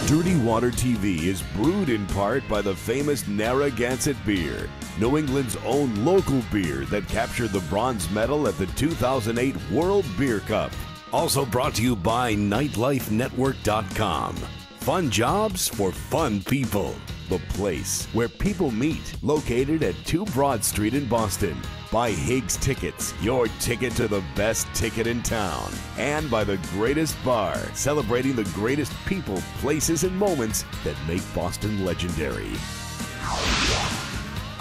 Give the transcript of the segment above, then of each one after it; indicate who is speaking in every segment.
Speaker 1: Dirty Water TV is brewed in part by the famous Narragansett beer, New England's own local beer that captured the bronze medal at the 2008 World Beer Cup. Also brought to you by NightLifeNetwork.com. Fun jobs for fun people. The place where people meet, located at 2 Broad Street in Boston. By Higgs Tickets, your ticket to the best ticket in town. And by the greatest bar, celebrating the greatest people, places, and moments that make Boston legendary.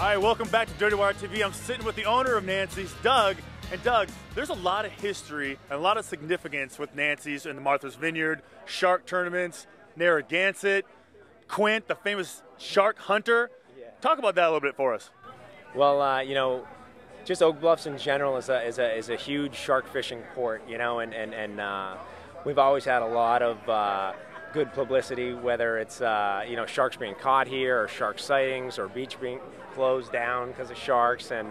Speaker 2: All right, welcome back to Dirty Water TV. I'm sitting with the owner of Nancy's, Doug. And Doug, there's a lot of history and a lot of significance with Nancy's and the Martha's Vineyard, shark tournaments, Narragansett, Quint, the famous shark hunter. Yeah. Talk about that a little bit for us.
Speaker 3: Well, you know, just Oak Bluffs in general is a huge shark fishing port, you know, and we've always had a lot of good publicity, whether it's you know, sharks being caught here, or shark sightings, or beach being closed down because of sharks, and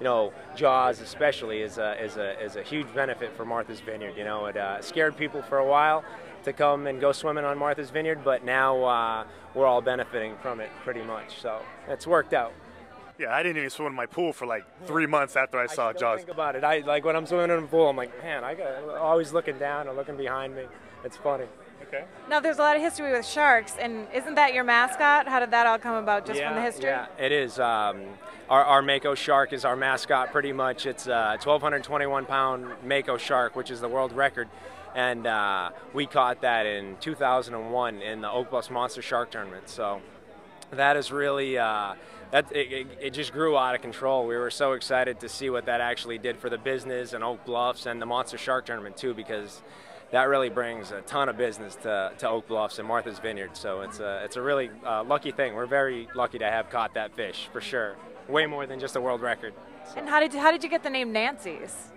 Speaker 3: you know, Jaws especially is a huge benefit for Martha's Vineyard. You know, it scared people for a while to come and go swimming on Martha's Vineyard, but now we're all benefiting from it pretty much. So it's worked out.
Speaker 2: Yeah, I didn't even swim in my pool for like 3 months after I saw Jaws.
Speaker 3: Think about it. I like when I'm swimming in the pool, I'm like, man, always looking down or looking behind me. It's funny.
Speaker 2: Okay.
Speaker 4: Now, there's a lot of history with sharks, and isn't that your mascot? How did that all come about, just from the history?
Speaker 3: Yeah, it is. Our Mako shark is our mascot pretty much. It's a 1,221-pound Mako shark, which is the world record. And we caught that in 2001 in the Oak Bluffs Monster Shark Tournament. So that is really, it just grew out of control. We were so excited to see what that actually did for the business and Oak Bluffs and the Monster Shark Tournament too, because that really brings a ton of business to Oak Bluffs and Martha's Vineyard. So it's a really lucky thing. We're very lucky to have caught that fish, for sure. Way more than just a world record. So.
Speaker 4: And how did you get the name Nancy's?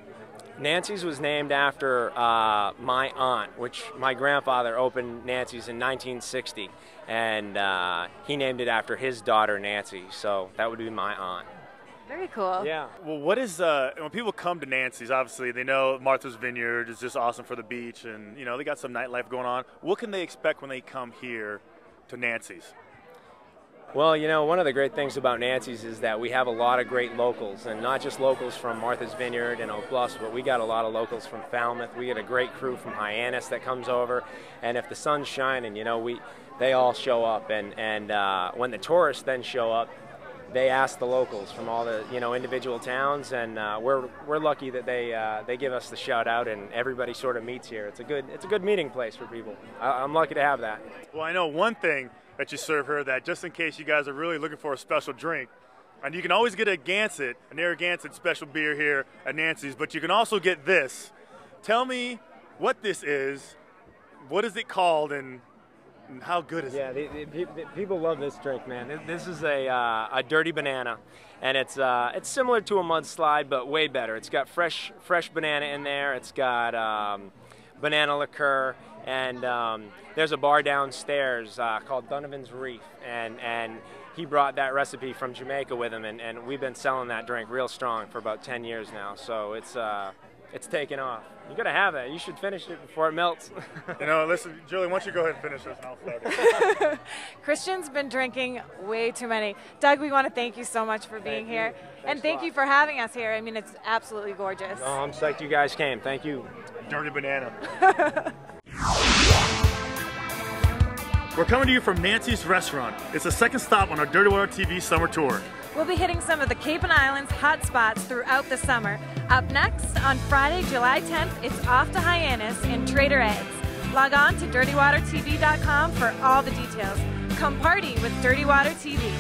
Speaker 3: Nancy's was named after my aunt, which my grandfather opened Nancy's in 1960, and he named it after his daughter Nancy, so that would be my aunt.
Speaker 4: Very cool.
Speaker 3: Yeah.
Speaker 2: Well, what is, when people come to Nancy's, obviously they know Martha's Vineyard is just awesome for the beach, and you know, they got some nightlife going on. What can they expect when they come here to Nancy's?
Speaker 3: Well, you know, one of the great things about Nancy's is that we have a lot of great locals, and not just locals from Martha's Vineyard and Oak Bluffs, but we got a lot of locals from Falmouth. We get a great crew from Hyannis that comes over, and if the sun's shining, you know, they all show up, and when the tourists then show up, they ask the locals from all the, you know, individual towns, and we're lucky that they give us the shout out, and everybody sort of meets here. It's a good meeting place for people. I'm lucky to have that.
Speaker 2: Well, I know one thing that you serve her, that just in case you guys are really looking for a special drink, and you can always get a Narragansett special beer here at Nancy's, but you can also get this. Tell me what this is, what is it called, and how good is it?
Speaker 3: Yeah, people love this drink, man. This is a dirty banana, and it's similar to a mudslide, but way better. It's got fresh banana in there. It's got banana liqueur, and there's a bar downstairs called Donovan's Reef, and he brought that recipe from Jamaica with him, and we've been selling that drink real strong for about 10 years now. So it's taken off. You gotta have that. You should finish it before it melts.
Speaker 2: You know, listen, Julie, why don't you go ahead and finish this, and I'll start it.
Speaker 4: Christian's been drinking way too many. Doug, we want to thank you so much for being here, and thank you for having us here. I mean, it's absolutely gorgeous.
Speaker 3: Oh, I'm psyched you guys came. Thank you.
Speaker 2: Dirty banana. We're coming to you from Nancy's Restaurant. It's the second stop on our Dirty Water TV summer tour.
Speaker 4: We'll be hitting some of the Cape and Islands hot spots throughout the summer. Up next, on Friday, July 10th, it's off to Hyannis in Trader Ed's. Log on to dirtywatertv.com for all the details. Come party with Dirty Water TV.